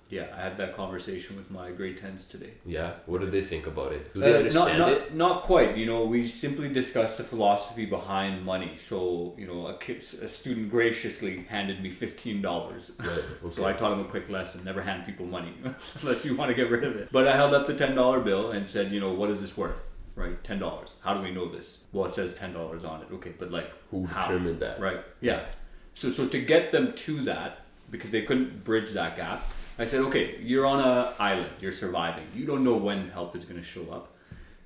Yeah, I had that conversation with my grade 10s today. Yeah, what did they think about it? Do they understand it? Not quite. You know, we simply discussed the philosophy behind money. So, you know, a student graciously handed me $15. Right, okay. So I taught him a quick lesson: never hand people money unless you want to get rid of it. But I held up the $10 bill and said, you know, what is this worth? Right, $10. How do we know this? Well, it says $10 on it. Okay, but like, Who how? determined that? Right. Yeah. So to get them to that, because they couldn't bridge that gap, I said, okay, you're on an island, you're surviving. You don't know when help is going to show up.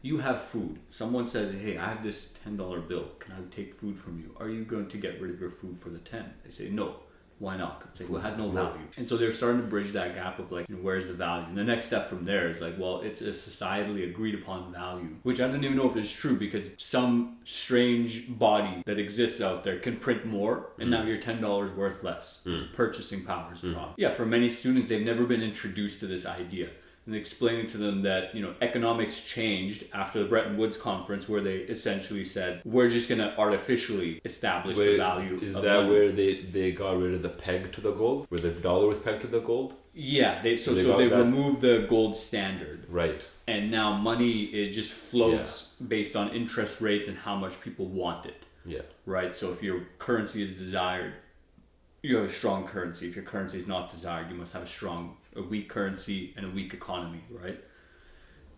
You have food. Someone says, hey, I have this $10 bill. Can I take food from you? Are you going to get rid of your food for the 10? They say, no. Why not? It's like, well, it has no value. And so they're starting to bridge that gap of like, you know, where's the value? And the next step from there is like, well, it's a societally agreed upon value, which I don't even know if it's true, because some strange body that exists out there can print more, and now your $10 worth less. Its purchasing power is dropped. Yeah, for many students, they've never been introduced to this idea. And explaining to them that, you know, economics changed after the Bretton Woods conference, where they essentially said, we're just going to artificially establish the value is of that money. where they got rid of the peg to the gold, where the dollar was pegged to the gold? Yeah, they got removed the gold standard, Right. and now money is just floats based on interest rates and how much people want it. Yeah. Right. So if your currency is desired, you have a strong currency. If your currency is not desired, you must have a weak currency and a weak economy, right?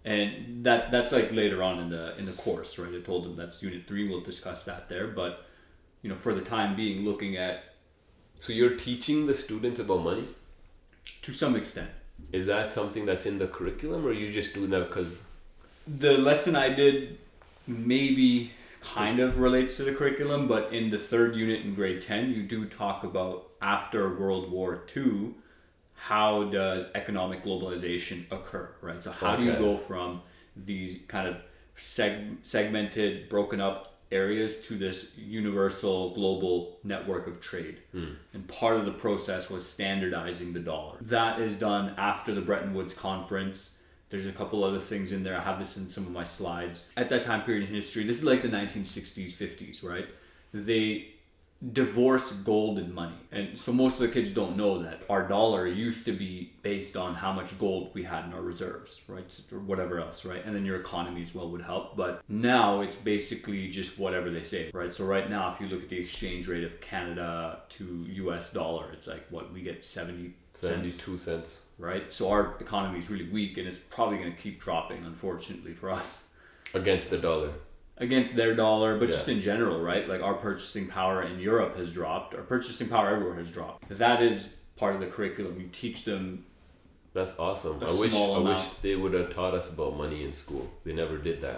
And that's like later on in the course, right? I told them that's Unit 3. We'll discuss that there, but you know, for the time being, looking at. So you're teaching the students about money? To some extent. Is that something that's in the curriculum, or are you just doing that because? The lesson I did maybe kind of relates to the curriculum, but in the third unit in grade 10, you do talk about, after World War II, how does economic globalization occur, right? So how do you go from these kind of segmented, broken up areas to this universal global network of trade? And part of the process was standardizing the dollar. That is done after the Bretton Woods conference. There's a couple other things in there. I have this in some of my slides. At that time period in history, this is like the 1960s, 50s, right? They divorce gold and money. And so most of the kids don't know that our dollar used to be based on how much gold we had in our reserves, right? Or whatever else, right? And then your economy as well would help. But now it's basically just whatever they say, right? So right now, if you look at the exchange rate of Canada to US dollar, it's like what we get 72 cents. Right? So our economy is really weak, and it's probably going to keep dropping, unfortunately, for us. Against the dollar. Against their dollar, but just in general, right? Like our purchasing power in Europe has dropped. Our purchasing power everywhere has dropped. That is part of the curriculum. You teach them. That's awesome. I wish they would have taught us about money in school. They never did that.